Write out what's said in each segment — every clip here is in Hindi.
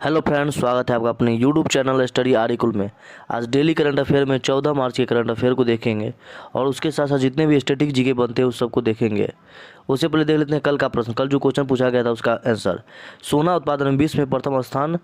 हेलो फ्रेंड्स, स्वागत है आपका अपने यूट्यूब चैनल स्टडी आर्टिकल में। आज डेली करंट अफेयर में 14 मार्च के करंट अफेयर को देखेंगे और उसके साथ साथ जितने भी स्टैटिक जीके बनते हैं उस सबको देखेंगे। उससे पहले देख लेते हैं कल का प्रश्न। कल जो क्वेश्चन पूछा गया था उसका आंसर, सोना उत्पादन में विश्व में प्रथम स्थान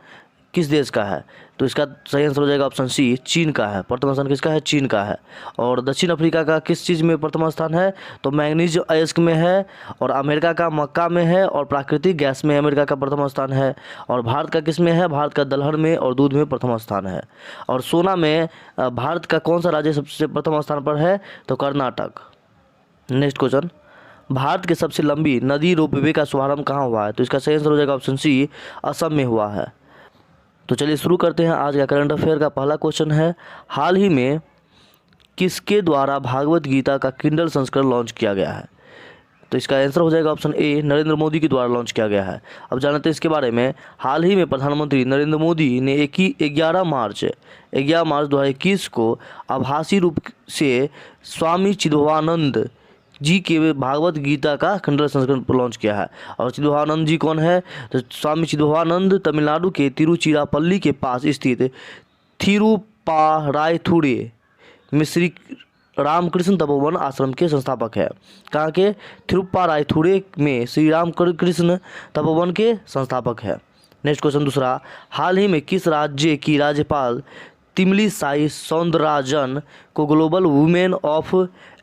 किस देश का है? तो इसका सही आंसर हो जाएगा ऑप्शन सी, चीन का है। प्रथम स्थान किसका है? चीन का है। और दक्षिण अफ्रीका का किस चीज़ में प्रथम स्थान है? तो मैंगनीज अयस्क में है। और अमेरिका का मक्का में है। और प्राकृतिक गैस में अमेरिका का प्रथम स्थान है। और भारत का किस में है? भारत का दलहन में और दूध में प्रथम स्थान है। और सोना में भारत का कौन सा राज्य सबसे प्रथम स्थान पर है? तो कर्नाटक। नेक्स्ट क्वेश्चन, भारत की सबसे लंबी नदी रोपवे का शुभारंभ कहाँ हुआ है? तो इसका सही आंसर हो जाएगा ऑप्शन सी, असम में हुआ है। तो चलिए शुरू करते हैं। आज का करंट अफेयर का पहला क्वेश्चन है, हाल ही में किसके द्वारा भागवत गीता का किंडल संस्करण लॉन्च किया गया है? तो इसका आंसर हो जाएगा ऑप्शन ए, नरेंद्र मोदी के द्वारा लॉन्च किया गया है। अब जानते हैं इसके बारे में। हाल ही में प्रधानमंत्री नरेंद्र मोदी ने 11 मार्च 2021 को आभासी रूप से स्वामी चिद्भवानंद जी के भागवत गीता का खंडन संस्करण लॉन्च किया है। और चिद्भवानंद जी कौन है? तो स्वामी चिद्भवानंद तमिलनाडु के तिरुचिरापल्ली के पास स्थित थिरुपारायथुरे में श्री रामकृष्ण तपोवन आश्रम के संस्थापक है। कहाँ के? थिरुपारायथुरे में श्री रामकृष्ण तपोवन के संस्थापक है। नेक्स्ट क्वेश्चन दूसरा, हाल ही में किस राज्य की राज्यपाल तमिलिसाई सौंदरराजन को global women of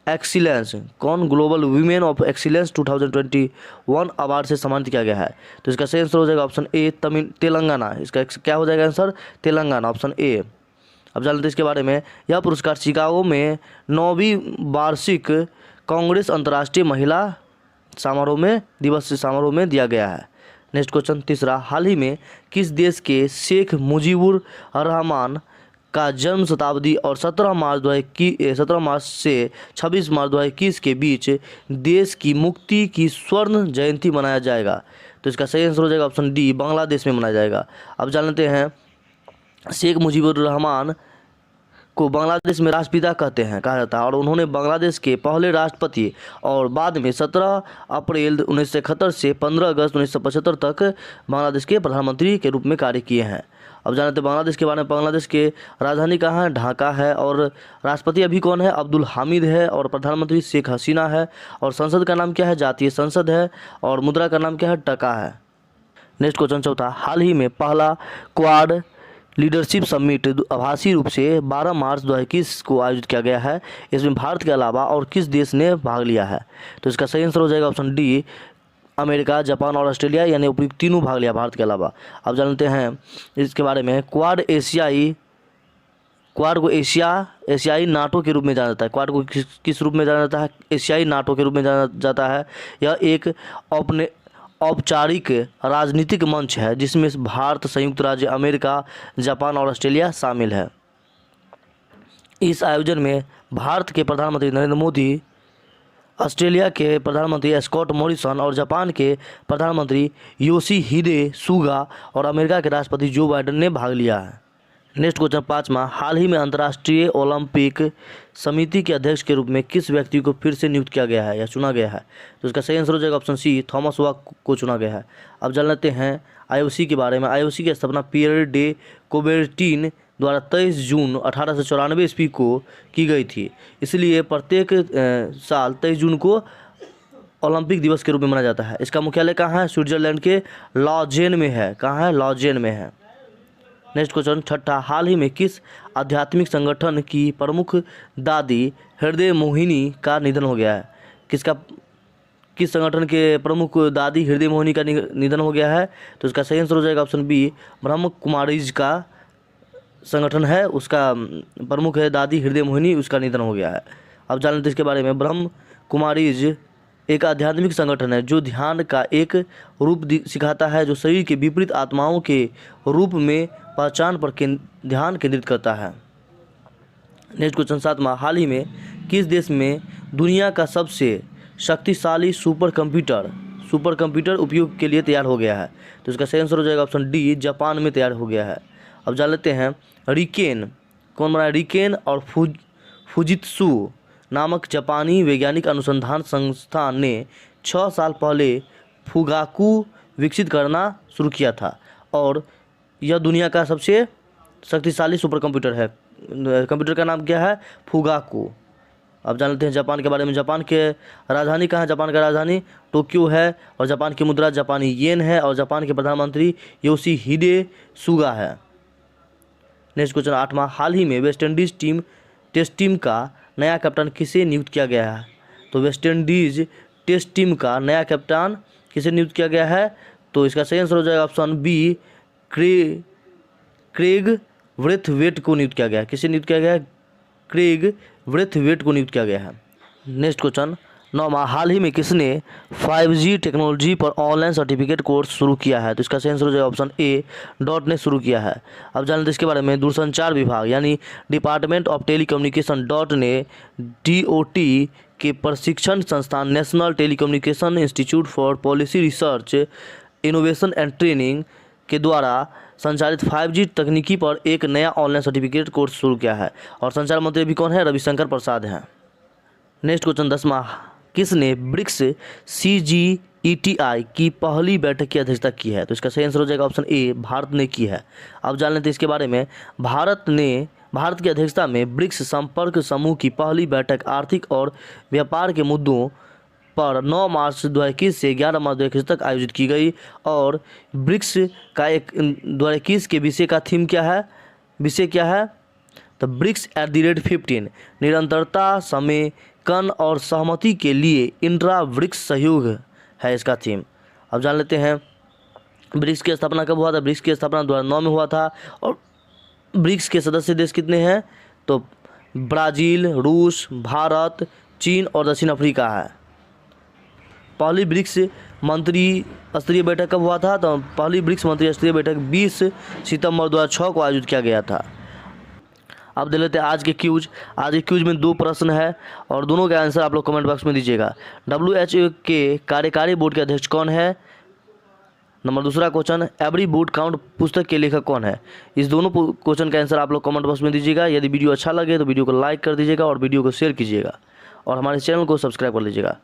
excellence global women of excellence 2021 award से सम्मानित किया गया है? तो इसका सही आंसर हो जाएगा ऑप्शन ए, तेलंगाना। इसका क्या हो जाएगा आंसर? Telangana, option A. अब जान लेते हैं इसके बारे में। यह पुरस्कार शिकागो में 9वीं वार्षिक कांग्रेस अंतर्राष्ट्रीय महिला दिवस समारोह में दिया गया है। नेक्स्ट क्वेश्चन तीसरा, हाल ही में किस देश के शेख मुजीबुर रहमान का जन्म शताब्दी और 17 मार्च से 26 मार्च 2021 के बीच देश की मुक्ति की स्वर्ण जयंती मनाया जाएगा? तो इसका सही आंसर हो जाएगा ऑप्शन डी, बांग्लादेश में मनाया जाएगा। अब जान लेते हैं, शेख मुजीबुर रहमान को बांग्लादेश में राष्ट्रपिता कहा जाता है। और उन्होंने बांग्लादेश के पहले राष्ट्रपति और बाद में 17 अप्रैल 1971 से 15 अगस्त 1975 तक बांग्लादेश के प्रधानमंत्री के रूप में कार्य किए हैं। अब जानते हैं बांग्लादेश के बारे में। बांग्लादेश के राजधानी कहाँ है? ढाका है। और राष्ट्रपति अभी कौन है? अब्दुल हामिद है। और प्रधानमंत्री शेख हसीना है। और संसद का नाम क्या है? जातीय संसद है। और मुद्रा का नाम क्या है? टका है। नेक्स्ट क्वेश्चन चौथा, हाल ही में पहला क्वाड लीडरशिप समिट आभासी रूप से 12 मार्च 2021 को आयोजित किया गया है। इसमें भारत के अलावा और किस देश ने भाग लिया है? तो इसका सही आंसर हो जाएगा ऑप्शन डी, अमेरिका, जापान और ऑस्ट्रेलिया, यानी उपयुक्त तीनों भाग लिया भारत के अलावा। अब जानते हैं इसके बारे में। क्वाड को एशियाई नाटो के रूप में जाना जाता है। क्वाड को किस रूप में जाना जाता है? एशियाई नाटो के रूप में जाना जाता है। यह एक औपचारिक राजनीतिक मंच है जिसमें भारत, संयुक्त राज्य अमेरिका, जापान और ऑस्ट्रेलिया शामिल है। इस आयोजन में भारत के प्रधानमंत्री नरेंद्र मोदी, ऑस्ट्रेलिया के प्रधानमंत्री स्कॉट मॉरिसन और जापान के प्रधानमंत्री योशिहिदे सुगा और अमेरिका के राष्ट्रपति जो बाइडेन ने भाग लिया है। नेक्स्ट क्वेश्चन पाँचवा, हाल ही में अंतर्राष्ट्रीय ओलंपिक समिति के अध्यक्ष के रूप में किस व्यक्ति को फिर से नियुक्त किया गया है या चुना गया है? तो इसका सही आंसर हो जाएगा ऑप्शन सी, थॉमस वाक को चुना गया है। अब जान लेते हैं आईओसी के बारे में। आईओसी की स्थापना पियर डे कोबेर्टिन द्वारा 23 जून 1894 ईस्वी को की गई थी। इसलिए प्रत्येक साल 23 जून को ओलंपिक दिवस के रूप में मनाया जाता है। इसका मुख्यालय कहाँ है? स्विट्जरलैंड के लॉजेन में है। कहाँ है? लॉजेन में है। नेक्स्ट क्वेश्चन छठा, हाल ही में किस आध्यात्मिक संगठन की प्रमुख दादी हृदय मोहिनी का निधन हो गया है? किस संगठन के प्रमुख दादी हृदय मोहिनी का निधन हो गया है? तो इसका सही आंसर हो जाएगा ऑप्शन बी, ब्रह्म कुमारीज का संगठन है, उसका प्रमुख है दादी हृदय मोहिनी, उसका निधन हो गया है। अब जान लेते इसके बारे में। ब्रह्म कुमारीज एक आध्यात्मिक संगठन है जो ध्यान का एक रूप सिखाता है जो शरीर के विपरीत आत्माओं के रूप में पहचान पर ध्यान केंद्रित करता है। नेक्स्ट क्वेश्चन सातवां, हाल ही में किस देश में दुनिया का सबसे शक्तिशाली सुपर कंप्यूटर उपयोग के लिए तैयार हो गया है? तो इसका सही आंसर हो जाएगा ऑप्शन डी, जापान में तैयार हो गया है। अब जान लेते हैं रिकेन कौन बना है? रिकेन और फुजित्सु नामक जापानी वैज्ञानिक अनुसंधान संस्थान ने 6 साल पहले फुगाकू विकसित करना शुरू किया था। और यह दुनिया का सबसे शक्तिशाली सुपर कंप्यूटर है। कंप्यूटर का नाम क्या है? फुगाकू। अब जान लेते हैं जापान के बारे में। जापान के राजधानी कहाँ है? जापान का राजधानी टोक्यो है और जापान की मुद्रा जापानी येन है और जापान के प्रधानमंत्री योशिहिडे सुगा है। नेक्स्ट क्वेश्चन 8वां, हाल ही में वेस्ट इंडीज टेस्ट टीम का नया कप्तान किसे नियुक्त किया गया है? तो वेस्ट इंडीज टेस्ट टीम का नया कप्तान किसे नियुक्त किया गया है? तो इसका सही आंसर हो जाएगा ऑप्शन बी, क्रेग ब्रेथवेट को नियुक्त किया गया है। किसे नियुक्त किया गया है? क्रेग ब्रेथवेट को नियुक्त किया गया है। नेक्स्ट क्वेश्चन 9वां, हाल ही में किसने 5G टेक्नोलॉजी पर ऑनलाइन सर्टिफिकेट कोर्स शुरू किया है? तो इसका सही आंसर हो जाएगा ऑप्शन ए, डॉट ने शुरू किया है। अब जान लेते हैं इसके बारे में। दूरसंचार विभाग यानी डिपार्टमेंट ऑफ टेलीकम्युनिकेशन डॉट ने DOT के प्रशिक्षण संस्थान national telecommunication institute for policy research innovation and training के द्वारा संचालित 5G तकनीकी पर एक नया ऑनलाइन सर्टिफिकेट कोर्स शुरू किया है और संचार मंत्री भी कौन है? रविशंकर प्रसाद हैं। नेक्स्ट क्वेश्चन 10वां, किसने ब्रिक्स CGETI की पहली बैठक की अध्यक्षता की है? तो इसका सही आंसर हो जाएगा ऑप्शन ए, भारत ने की है। अब जान लेते हैं इसके बारे में। भारत की अध्यक्षता में ब्रिक्स संपर्क समूह की पहली बैठक आर्थिक और व्यापार के मुद्दों पर 9 मार्च 2021 से 11 मार्च 2021 तक आयोजित की गई और ब्रिक्स का 2021 के विषय का थीम क्या है? विषय क्या है? तो ब्रिक्स @15 निरंतरता, समेकन और सहमति के लिए इंट्रा ब्रिक्स सहयोग है इसका थीम। अब जान लेते हैं ब्रिक्स की स्थापना कब हुआ था? ब्रिक्स की स्थापना 2009 में हुआ था और ब्रिक्स के सदस्य देश कितने हैं? तो ब्राज़ील, रूस, भारत, चीन और दक्षिण अफ्रीका है। पहली ब्रिक्स मंत्री स्तरीय बैठक कब हुआ था? तो पहली ब्रिक्स मंत्री स्तरीय बैठक 20 सितंबर 2006 को आयोजित किया गया था। अब देख लेते हैं आज के क्यूज। आज के क्यूज में 2 प्रश्न है और दोनों का आंसर आप लोग कमेंट बॉक्स में दीजिएगा। WHO के कार्यकारी बोर्ड के अध्यक्ष कौन है? नंबर दूसरा क्वेश्चन, एवरी बूट काउंट पुस्तक के लेखक कौन है? इस दोनों क्वेश्चन का आंसर आप लोग कमेंट बॉक्स में दीजिएगा। यदि वीडियो अच्छा लगे तो वीडियो को लाइक कर दीजिएगा और वीडियो को शेयर कीजिएगा और हमारे चैनल को सब्सक्राइब कर लीजिएगा।